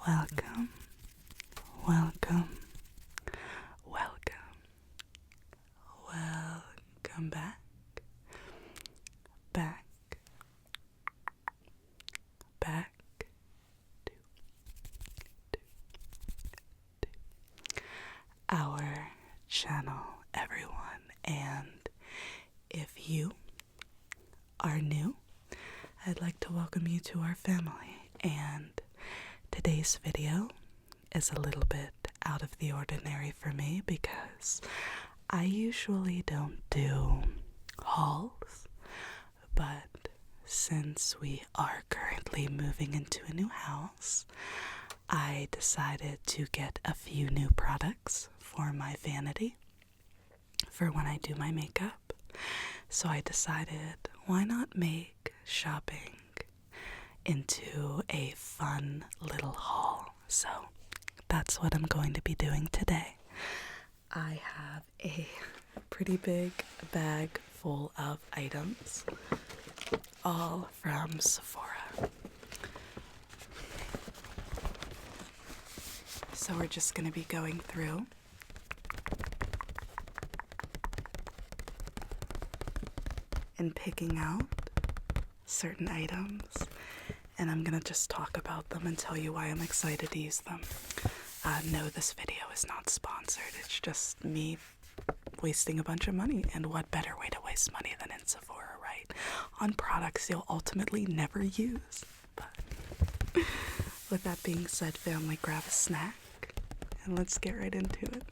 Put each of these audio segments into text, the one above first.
Welcome, welcome, welcome, welcome back, back to our channel, everyone. And if you are new, I'd like to welcome you to our family. And today's video is a little bit out of the ordinary for me because I usually don't do hauls, but since we are currently moving into a new house, I decided to get a few new products for my vanity for when I do my makeup. So I decided, why not make shopping into a fun little haul? So that's what I'm going to be doing today. I have a pretty big bag full of items, all from Sephora. So we're just going to be going through and picking out certain items, and I'm gonna just talk about them and tell you why I'm excited to use them. No, this video is not sponsored. It's just me wasting a bunch of money, and what better way to waste money than in Sephora, right? On products you'll ultimately never use. But with that being said, family, grab a snack and let's get right into it.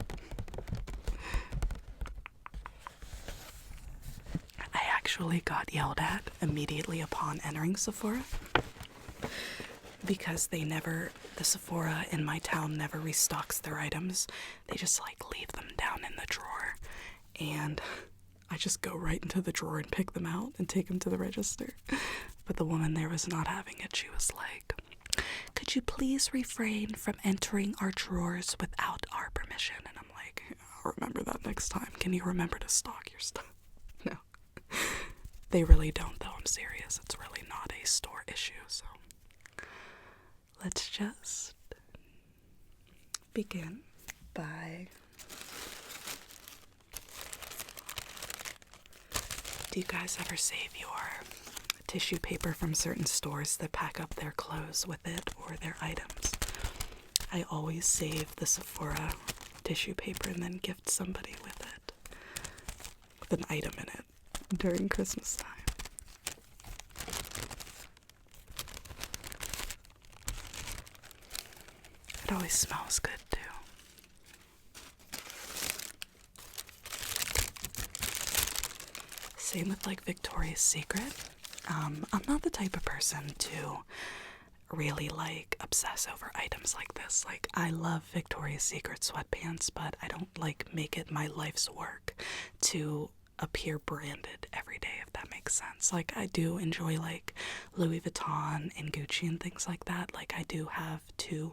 Actually got yelled at immediately upon entering Sephora because the Sephora in my town never restocks their items. They just leave them down in the drawer, and I just go right into the drawer and pick them out and take them to the register. But the woman there was not having it. She was like, "Could you please refrain from entering our drawers without our permission?" And I'm like, "I'll remember that next time. Can you remember to stock your stuff?" No. They really don't, though. I'm serious. It's really not a store issue, so let's just begin by... Do you guys ever save your tissue paper from certain stores that pack up their clothes with it or their items? I always save the Sephora tissue paper and then gift somebody with it, with an item in it, during Christmas time. It always smells good too. Same with Victoria's Secret. I'm not the type of person to really obsess over items like this. I love Victoria's Secret sweatpants, but I don't make it my life's work to appear branded every day, if that makes sense. I do enjoy Louis Vuitton and Gucci and things like that. I do have two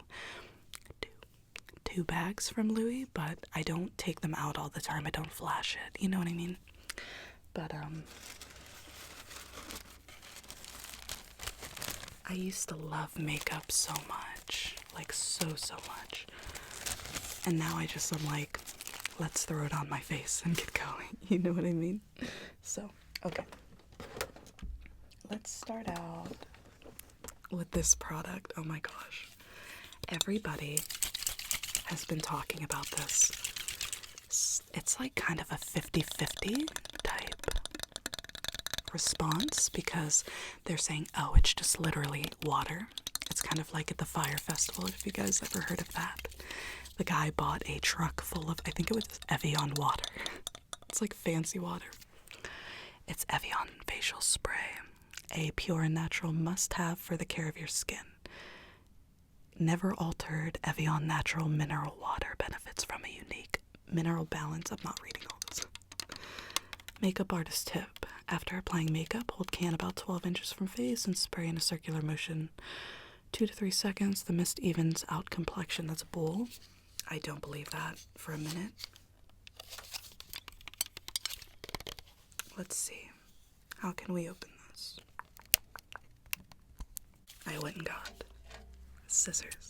bags from Louis, but I don't take them out all the time. I don't flash it, you know what I mean? But I used to love makeup so much, so much, and now I'm let's throw it on my face and get going. You know what I mean? So, okay. Let's start out with this product. Oh my gosh. Everybody has been talking about this. It's kind of a 50-50 type response because they're saying, oh, it's just literally water. It's kind of like at the Fire Festival, if you guys ever heard of that. The guy bought a truck full of, I think it was Evian water. It's fancy water. It's Evian facial spray, a pure and natural must-have for the care of your skin. Never altered Evian natural mineral water benefits from a unique mineral balance. I'm not reading all this. Makeup artist tip. After applying makeup, hold can about 12 inches from face and spray in a circular motion. 2 to 3 seconds. The mist evens out complexion. That's bull. I don't believe that for a minute. Let's see. How can we open this? I went and got scissors.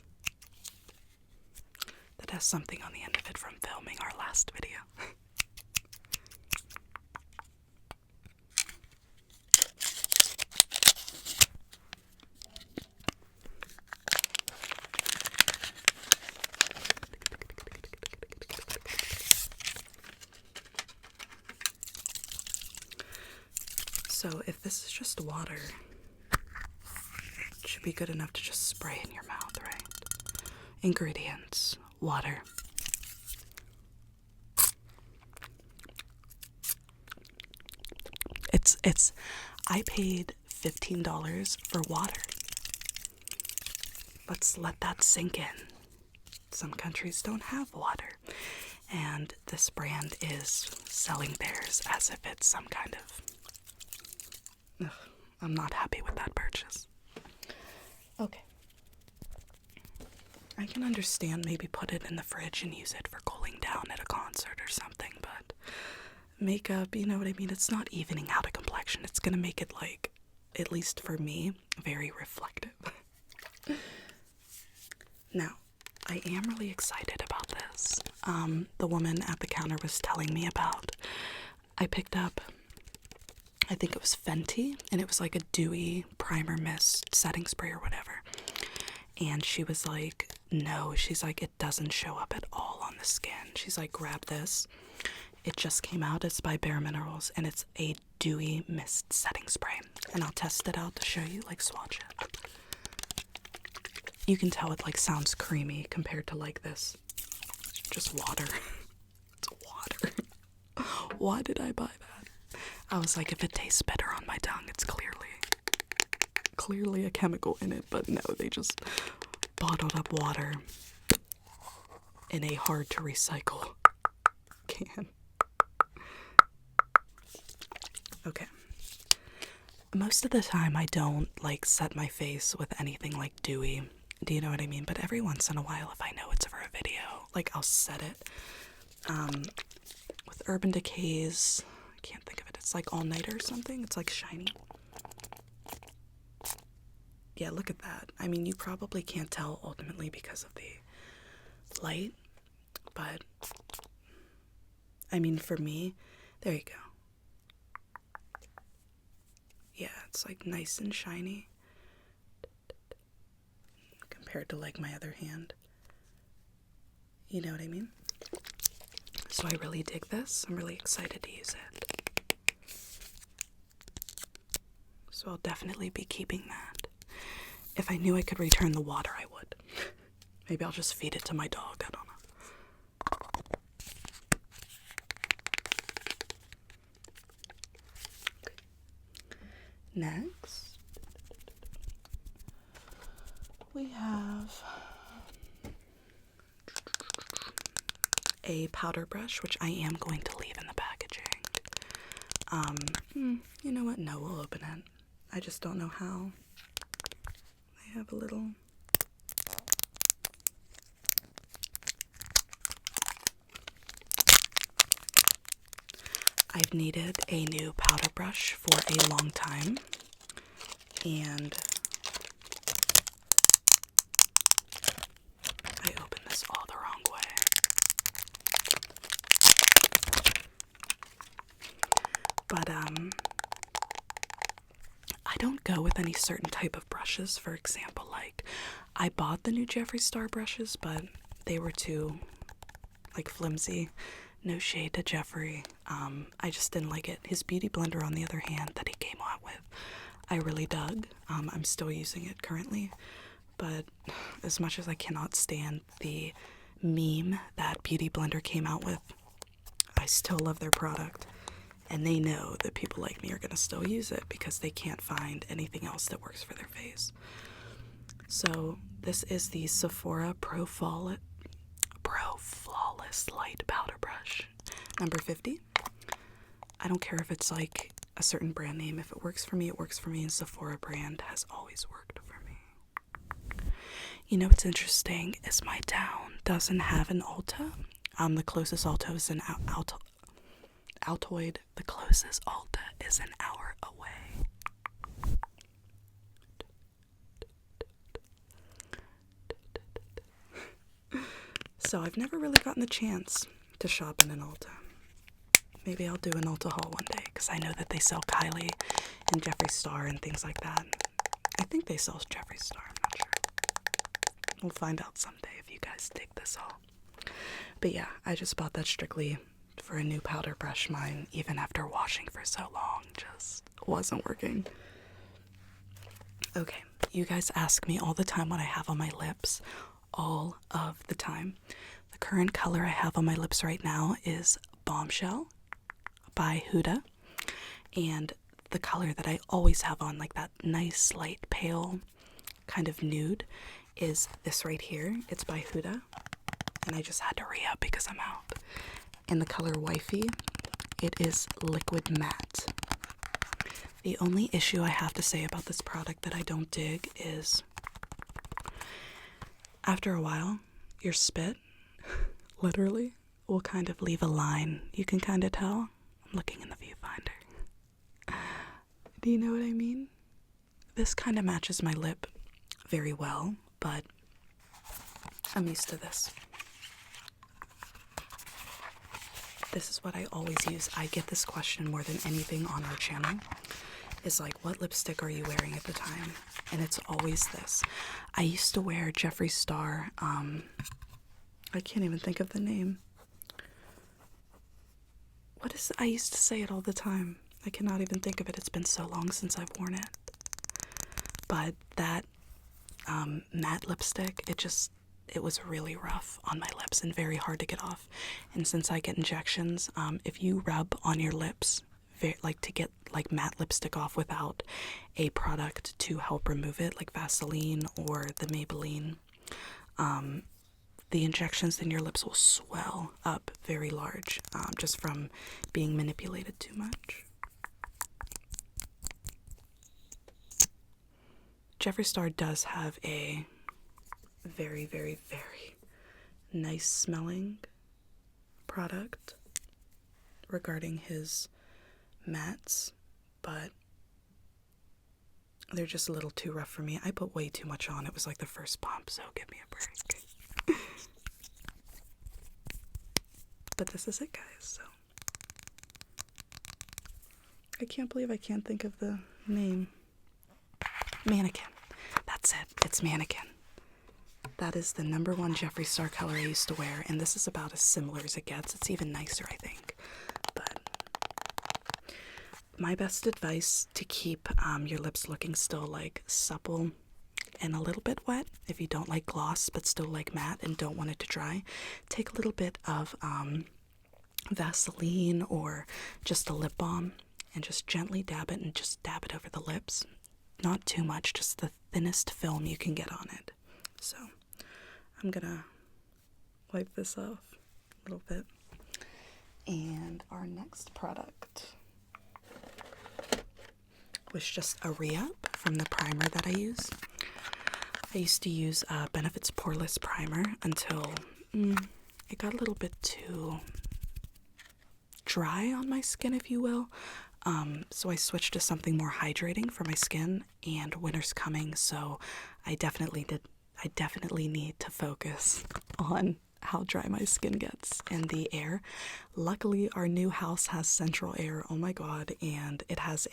has something on the end of it from filming our last video. So if this is just water, it should be good enough to just spray in your mouth, right? Ingredients: water, I paid $15 for water. Let's let that sink in. Some countries don't have water, and this brand is selling theirs as if it's some kind of... Ugh, I'm not happy with that purchase. Okay. I can understand maybe put it in the fridge and use it for cooling down at a concert or something, but makeup, you know what I mean? It's not evening out a complexion. It's gonna make it, like, at least for me, very reflective. Now, I am really excited about this. The woman at the counter was telling me about, I picked up, I think it was Fenty, and it was like a dewy primer mist setting spray or whatever. And she was like, no, she's like, it doesn't show up at all on the skin. She's like, grab this. It just came out. It's by Bare Minerals, and it's a dewy mist setting spray. And I'll test it out to show you, like, swatch it. You can tell it, like, sounds creamy compared to, like, this. Just water. It's water. Why did I buy that? I was like, if it tastes better on my tongue, it's clearly a chemical in it. But no, they just bottled up water in a hard to recycle can. Okay. Most of the time I don't, like, set my face with anything like dewy. Do you know what I mean? But every once in a while, if I know it's for a video, like, I'll set it. With Urban Decay's, I can't think of it. It's like All Nighter or something. It's like shiny. Yeah, look at that. I mean, you probably can't tell ultimately because of the light, but I mean, for me, there you go. Yeah, it's like nice and shiny compared to, like, my other hand. You know what I mean? So I really dig this. I'm really excited to use it. So I'll definitely be keeping that. If I knew I could return the water, I would. Maybe I'll just feed it to my dog. I don't know. Next, we have a powder brush, which I am going to leave in the packaging. You know what? No, we'll open it. I just don't know how. They have a little... I've needed a new powder brush for a long time, and I opened this all the wrong way. But I don't go with any certain type of brushes. For example, like, I bought the new Jeffree Star brushes, but they were too, like, flimsy. No shade to Jeffree. I just didn't like it. His beauty blender, on the other hand, that he came out with, I really dug. I'm still using it currently, but as much as I cannot stand the meme that beauty blender came out with, I still love their product, and they know that people like me are gonna still use it because they can't find anything else that works for their face. So this is the Sephora Pro Flawless Light Powder Brush, number 50. I don't care if it's like a certain brand name. If it works for me, it works for me, and Sephora brand has always worked for me. You know what's interesting is my town doesn't have an Ulta. The closest Ulta is an Altoid. The closest Ulta is an hour away. So I've never really gotten the chance to shop in an Ulta. Maybe I'll do an Ulta haul one day, because I know that they sell Kylie and Jeffree Star and things like that. I think they sell Jeffree Star, I'm not sure. We'll find out someday if you guys dig this haul. But yeah, I just bought that strictly for a new powder brush. Mine, even after washing for so long, just wasn't working. Okay, you guys ask me all the time what I have on my lips. All of the time. The current color I have on my lips right now is Bombshell by Huda. And the color that I always have on, like that nice light pale kind of nude, is this right here. It's by Huda. And I just had to re-up because I'm out. In the color Wifey, it is Liquid Matte. The only issue I have to say about this product that I don't dig is, after a while, your spit, literally, will kind of leave a line. You can kind of tell. I'm looking in the viewfinder. Do you know what I mean? This kind of matches my lip very well, but I'm used to this. This is what I always use. I get this question more than anything on our channel. Is like, what lipstick are you wearing at the time? And it's always this. I used to wear Jeffree Star, I can't even think of the name. What is it? I used to say it all the time. I cannot even think of it. It's been so long since I've worn it. But that matte lipstick, it was really rough on my lips and very hard to get off. And since I get injections, if you rub on your lips, like to get like matte lipstick off without a product to help remove it, like Vaseline or the Maybelline, the injections in your lips will swell up very large, just from being manipulated too much. Jeffree Star does have a very, very, very nice smelling product regarding his mattes, but they're just a little too rough for me. I put way too much on. It was like the first pump, so give me a break. But this is it, guys, so. I can't believe I can't think of the name. Mannequin. That's it. It's Mannequin. That is the number one Jeffree Star color I used to wear, and this is about as similar as it gets. It's even nicer, I think. But my best advice to keep your lips looking still like supple and a little bit wet, if you don't like gloss but still like matte and don't want it to dry, take a little bit of Vaseline or just a lip balm and just gently dab it, and just dab it over the lips. Not too much, just the thinnest film you can get on it. So I'm gonna wipe this off a little bit. And our next product was just a re-up from the primer that I use. I used to use Benefit's Poreless Primer until it got a little bit too dry on my skin, if you will. So I switched to something more hydrating for my skin, and winter's coming, so I definitely need to focus on how dry my skin gets and the air. Luckily, our new house has central air, oh my god, and it has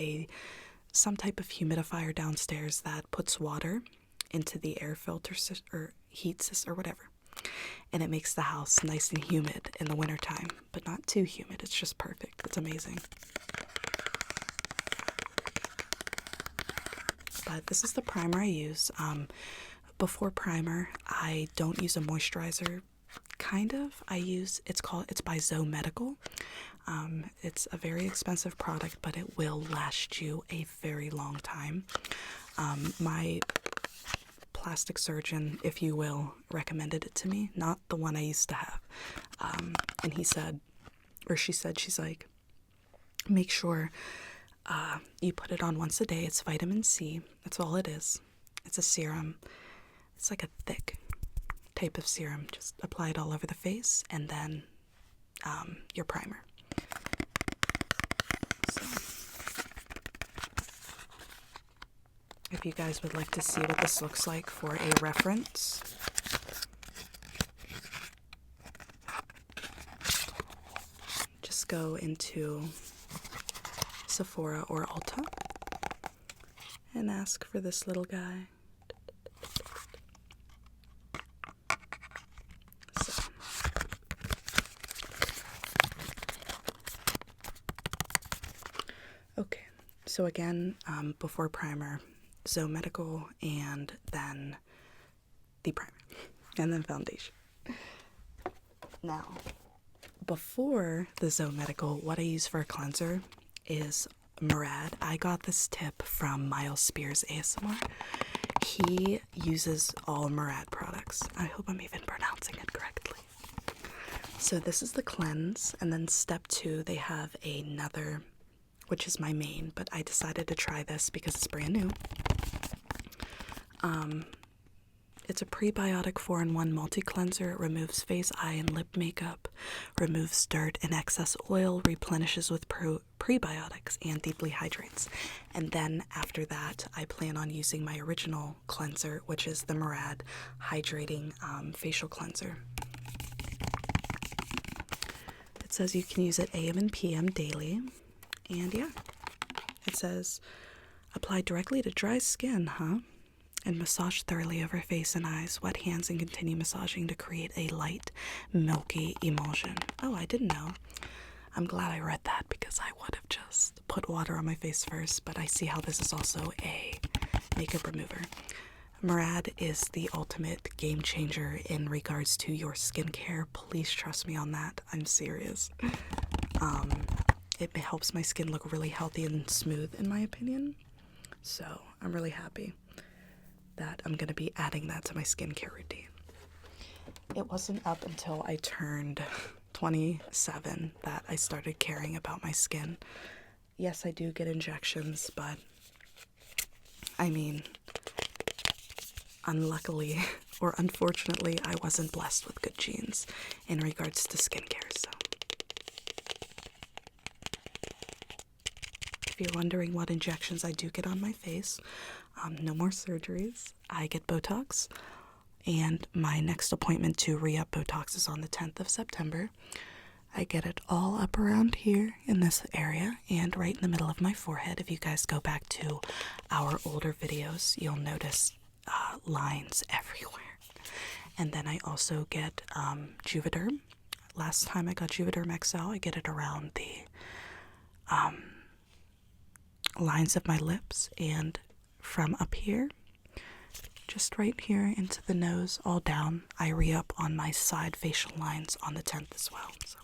some type of humidifier downstairs that puts water into the air filter or heat system or whatever, and it makes the house nice and humid in the wintertime, but not too humid. It's just perfect. It's amazing. But this is the primer I use. Before primer, I don't use a moisturizer. Kind of. It's by Zoe Medical. It's a very expensive product, but it will last you a very long time. My plastic surgeon, if you will, recommended it to me, not the one I used to have. And he said, or she said, she's like, make sure you put it on once a day. It's vitamin C. That's all it is. It's a serum. It's like a thick type of serum. Just apply it all over the face, and then your primer. So, if you guys would like to see what this looks like for a reference, go into Sephora or Ulta and ask for this little guy. Okay, so again, before primer, Zoe Medical, and then the primer, and then foundation. Now, before the Zoe Medical, what I use for a cleanser is Murad. I got this tip from Miles Spears ASMR. He uses all Murad products. I hope I'm even pronouncing it correctly. So this is the cleanse, and then step 2, they have another, which is my main, but I decided to try this because it's brand new. It's a prebiotic 4-in-1 multi-cleanser. It removes face, eye, and lip makeup, removes dirt and excess oil, replenishes with prebiotics, and deeply hydrates. And then after that, I plan on using my original cleanser, which is the Murad Hydrating Facial Cleanser. It says you can use it AM and PM daily. And yeah, it says apply directly to dry skin, and massage thoroughly over face and eyes. Wet hands and continue massaging to create a light, milky emulsion. Oh, I didn't know. I'm glad I read that because I would have just put water on my face first, but I see how this is also a makeup remover. Murad is the ultimate game changer in regards to your skincare. Please trust me on that. I'm serious. It helps my skin look really healthy and smooth, in my opinion. So I'm really happy that I'm going to be adding that to my skincare routine. It wasn't up until I turned 27 that I started caring about my skin. Yes, I do get injections, but I mean, unluckily or unfortunately, I wasn't blessed with good genes in regards to skincare, so. If you're wondering what injections I do get on my face, no more surgeries. I get Botox, and my next appointment to re-up Botox is on the 10th of September. I get it all up around here in this area and right in the middle of my forehead. If you guys go back to our older videos, you'll notice lines everywhere. And then I also get Juvederm. Last time I got Juvederm XL, I get it around the lines of my lips and from up here, just right here into the nose, all down. I re-up on my side facial lines on the 10th as well. So,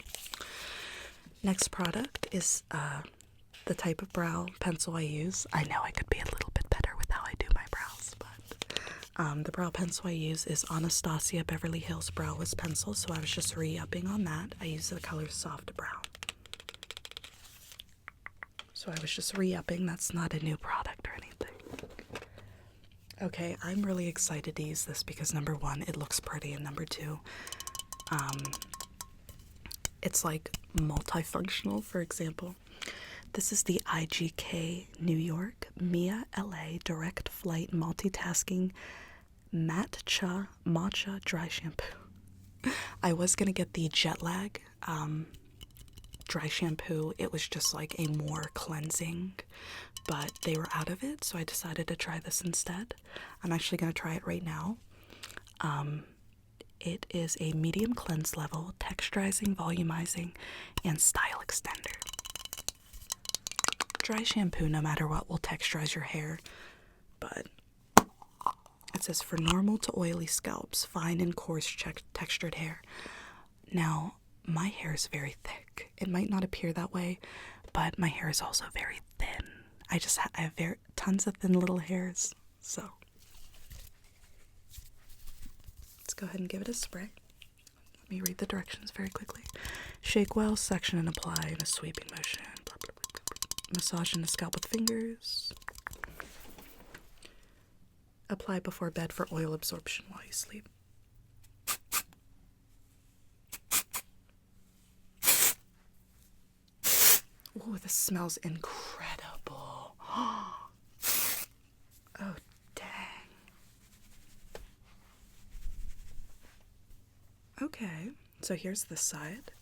next product is the type of brow pencil I use. I know I could be a little bit better with how I do my brows, but the brow pencil I use is Anastasia Beverly Hills Browless Pencil, so I was just re-upping on that. I use the color Soft Brown. So I was just re-upping. That's not a new product or anything. Okay, I'm really excited to use this because number 1, it looks pretty, and number 2, it's like multifunctional. For example, this is the IGK New York Mia LA Direct Flight Multitasking Matcha Matcha Dry Shampoo. I was gonna get the Jet Lag dry shampoo. It was just like a more cleansing, but they were out of it, so I decided to try this instead. I'm actually going to try it right now. It is a medium cleanse level, texturizing, volumizing, and style extender. Dry shampoo, no matter what, will texturize your hair, but it says for normal to oily scalps, fine and coarse textured hair. Now, my hair is very thick. It might not appear that way, but my hair is also very thin. I have tons of thin little hairs, so let's go ahead and give it a spray. Let me read the directions very quickly. Shake well, section and apply in a sweeping motion. Blah, blah, blah, blah. Massage in the scalp with fingers. Apply before bed for oil absorption while you sleep. Oh, this smells incredible. Oh, dang. Okay, so here's this side.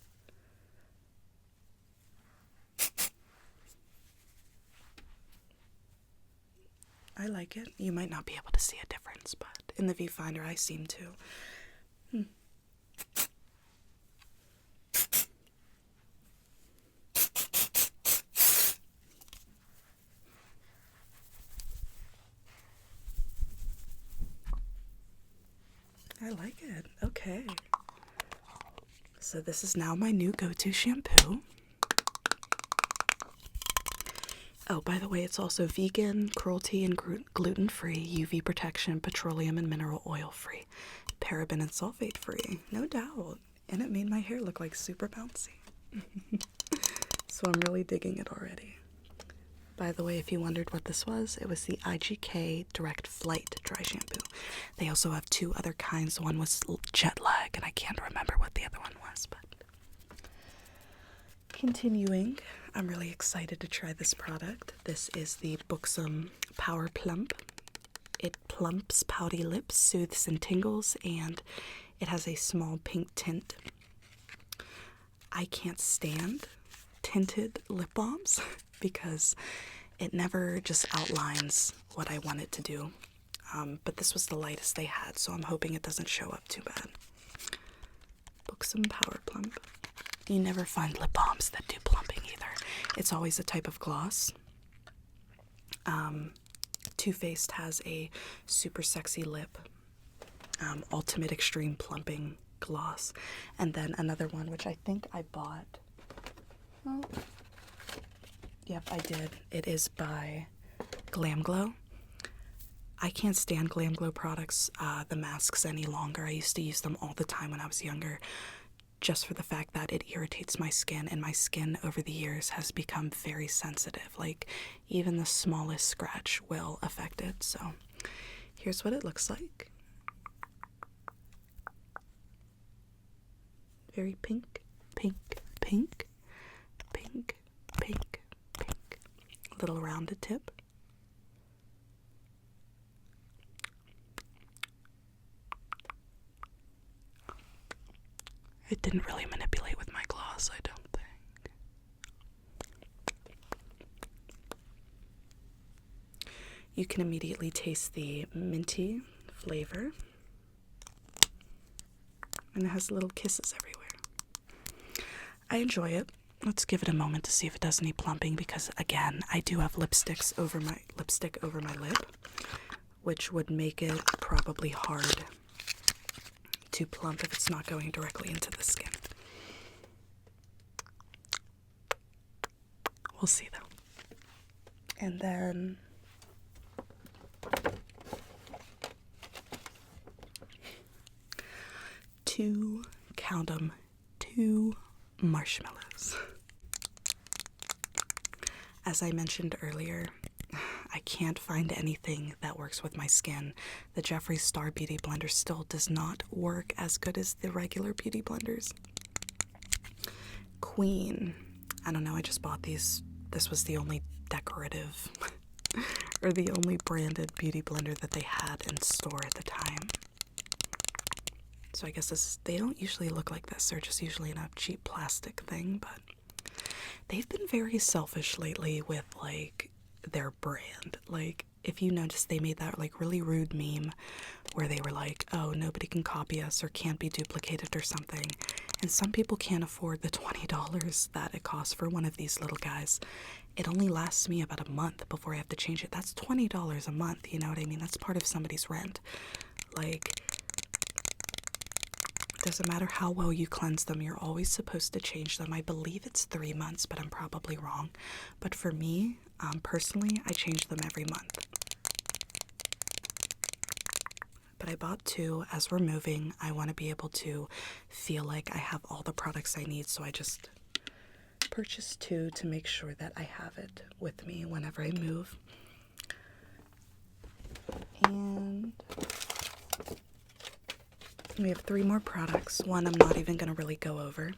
I like it. You might not be able to see a difference, but in the viewfinder I seem to. I like it. Okay. So this is now my new go-to shampoo. Oh, by the way, it's also vegan, cruelty and gluten-free, UV protection, petroleum and mineral oil-free, paraben and sulfate-free, no doubt. And it made my hair look like super bouncy. So I'm really digging it already. By the way, if you wondered what this was, it was the IGK Direct Flight Dry Shampoo. They also have two other kinds. One was Jet Lag, and I can't remember what the other one was, but... Continuing, I'm really excited to try this product. This is the Buxom Power Plump. It plumps pouty lips, soothes and tingles, and it has a small pink tint. I can't stand tinted lip balms because it never just outlines what I want it to do. But this was the lightest they had, so I'm hoping it doesn't show up too bad. Buxom Power Plump. You never find lip balms that do plumping either. It's always a type of gloss. Too Faced has a super sexy lip, Ultimate Extreme Plumping gloss. And then another one, which I think I bought. Oh, yep, I did. It is by Glam Glow. I can't stand Glam Glow products, the masks, any longer. I used to use them all the time when I was younger, just for the fact that it irritates my skin, and my skin over the years has become very sensitive. Like, even the smallest scratch will affect it. So here's what it looks like. Very pink, pink, pink, pink, pink, pink. Little rounded tip. It didn't really manipulate with my gloss, I don't think. You can immediately taste the minty flavor. And it has little kisses everywhere. I enjoy it. Let's give it a moment to see if it does any plumping, because again, I do have lipstick over my lip, which would make it probably hard to plump if it's not going directly into the skin. We'll see though. And then count 'em, 2 marshmallows. As I mentioned earlier, I can't find anything that works with my skin. The Jeffree Star Beauty Blender still does not work as good as the regular beauty blenders. Queen. I don't know, I just bought these. This was the only decorative or the only branded beauty blender that they had in store at the time. So I guess they don't usually look like this. They're just usually in a cheap plastic thing, but they've been very selfish lately with like their brand. Like, if you notice, they made that like really rude meme where they were like, oh, nobody can copy us or can't be duplicated or something. And some people can't afford the $20 that it costs for one of these little guys. It only lasts me about a month before I have to change it. That's $20 a month, you know what I mean? That's part of somebody's rent. Like, doesn't matter how well you cleanse them, you're always supposed to change them. I believe it's 3 months, but I'm probably wrong. But for me, personally, I change them every month. But I bought 2 as we're moving. I want to be able to feel like I have all the products I need, so I just purchased 2 to make sure that I have it with me whenever I move. And we have 3 more products. One I'm not even going to really go over.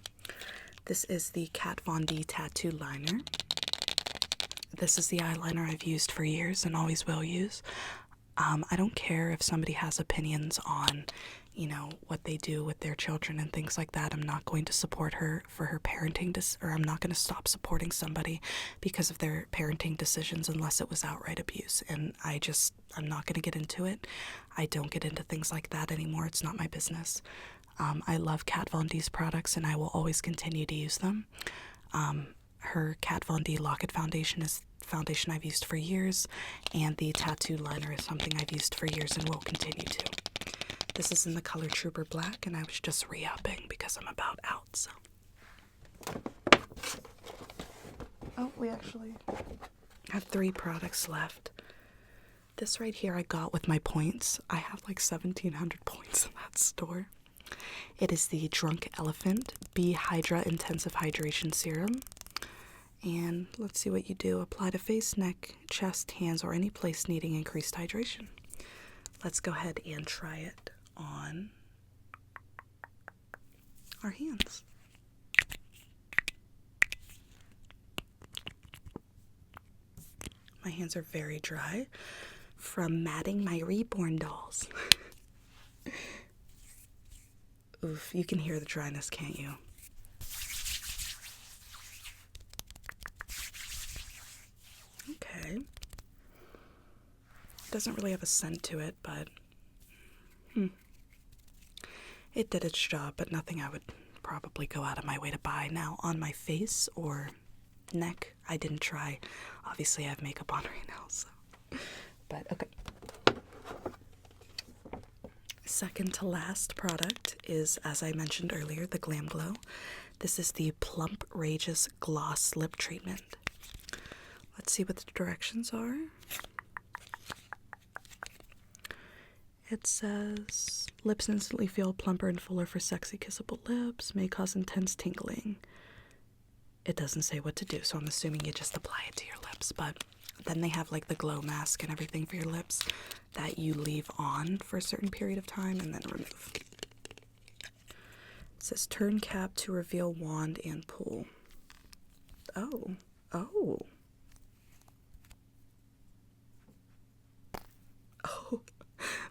This is the Kat Von D Tattoo Liner. This is the eyeliner I've used for years and always will use. I don't care if somebody has opinions on, you know, what they do with their children and things like that. I'm not going to support her for her parenting, or I'm not going to stop supporting somebody because of their parenting decisions unless it was outright abuse. And I'm not going to get into it. I don't get into things like that anymore. It's not my business. I love Kat Von D's products and I will always continue to use them. Her Kat Von D Lock-It foundation is foundation I've used for years, and the tattoo liner is something I've used for years and will continue to. This is in the color Trooper Black, and I was just re-upping because I'm about out, so. Oh, we actually have 3 products left. This right here I got with my points. I have like 1,700 points in that store. It is the Drunk Elephant Bee Hydra Intensive Hydration Serum. And let's see what you do. Apply to face, neck, chest, hands, or any place needing increased hydration. Let's go ahead and try it on our hands. My hands are very dry from matting my reborn dolls. Oof, you can hear the dryness, can't you? Okay. Doesn't really have a scent to it, but it did its job, but nothing I would probably go out of my way to buy. Now, on my face or neck, I didn't try. Obviously, I have makeup on right now, so. But, okay. Second to last product is, as I mentioned earlier, the Glam Glow. This is the Plump Rageous Gloss Lip Treatment. Let's see what the directions are. It says, lips instantly feel plumper and fuller for sexy kissable lips, may cause intense tingling. It doesn't say what to do, so I'm assuming you just apply it to your lips, but then they have like the glow mask and everything for your lips that you leave on for a certain period of time and then remove. It says turn cap to reveal wand and pull. Oh. Oh,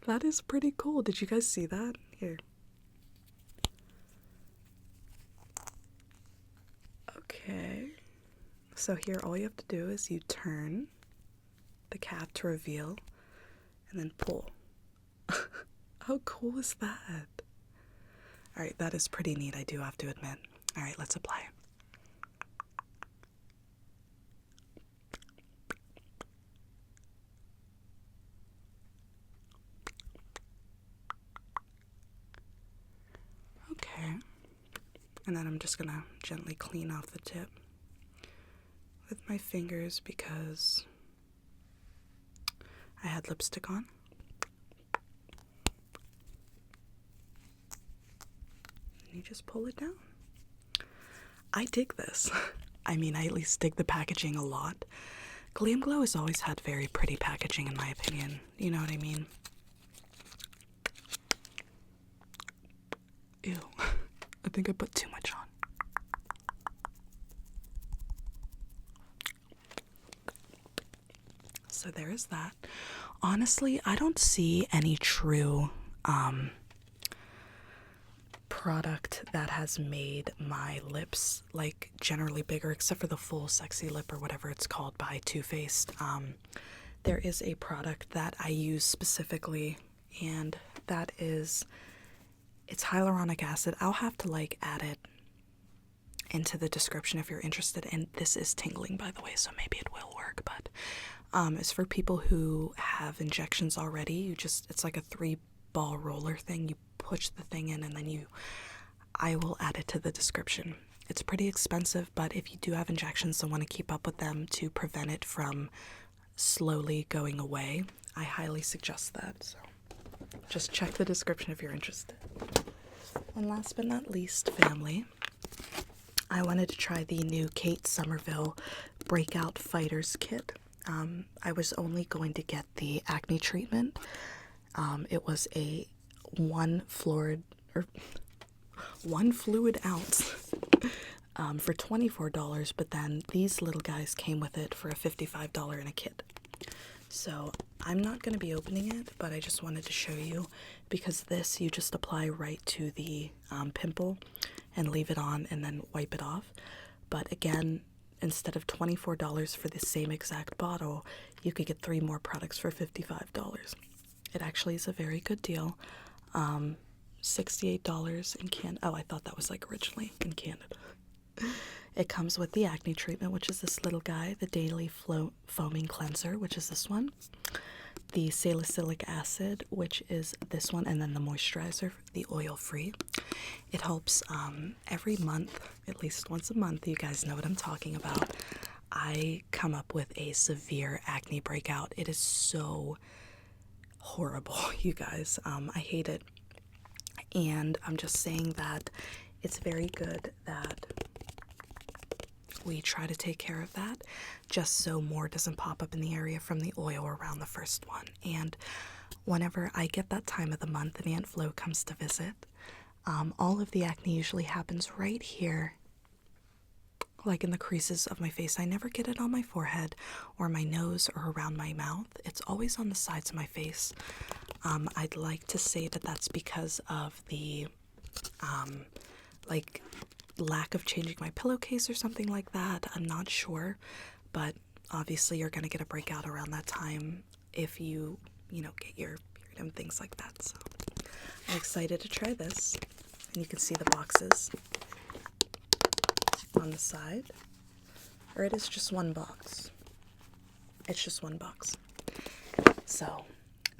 that is pretty cool. Did you guys see that? Here. Okay. So here all you have to do is you turn the cap to reveal and then pull. How cool is that? Alright, that is pretty neat, I do have to admit. Alright, let's apply it. Okay, and then I'm just gonna gently clean off the tip with my fingers because I had lipstick on. And you just pull it down. I dig this. I mean, I at least dig the packaging a lot. Glam Glow has always had very pretty packaging in my opinion. You know what I mean? Ew. I think I put too much on. So there is that. Honestly, I don't see any true product that has made my lips like generally bigger, except for the Full Sexy Lip or whatever it's called by Too Faced. There is a product that I use specifically, and that is, it's hyaluronic acid. I'll have to like add it into the description if you're interested. And this is tingling, by the way, so maybe it will work. But it's for people who have injections already. It's like a 3-ball roller thing. You push the thing in and then I will add it to the description. It's pretty expensive, but if you do have injections and want to keep up with them to prevent it from slowly going away, I highly suggest that. So just check the description if you're interested. And last but not least, family, I wanted to try the new Kate Somerville Breakout Fighters Kit. I was only going to get the acne treatment. It was a one fluid ounce for $24, but then these little guys came with it for a $55 in a kit. So I'm not going to be opening it, but I just wanted to show you, because this you just apply right to the pimple and leave it on and then wipe it off. But again, instead of $24 for the same exact bottle, you could get 3 more products for $55. It actually is a very good deal. $68 in Canada. Oh, I thought that was like originally in Canada. It comes with the acne treatment, which is this little guy, the daily foaming cleanser, which is this one, the salicylic acid, which is this one, and then the moisturizer, the oil free. It helps every month, at least once a month. You guys know what I'm talking about. I come up with a severe acne breakout. It is so horrible, you guys. I hate it. And I'm just saying that it's very good that we try to take care of that, just so more doesn't pop up in the area from the oil around the first one. And whenever I get that time of the month and Aunt Flo comes to visit, all of the acne usually happens right here, like in the creases of my face. I never get it on my forehead or my nose or around my mouth. It's always on the sides of my face. I'd like to say that that's because of the like lack of changing my pillowcase or something like that. I'm not sure, but obviously you're gonna get a breakout around that time if you get your period and things like that. So I'm excited to try this. And you can see the boxes on the side, or it is just one box. It's just one box. So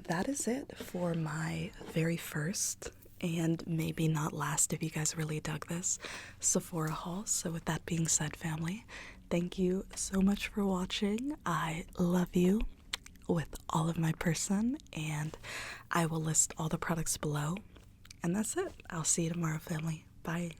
that is it for my very first, and maybe not last if you guys really dug this, Sephora haul. So with that being said, family, thank you so much for watching. I love you with all of my person, and I will list all the products below. And that's it. I'll see you tomorrow, family. Bye.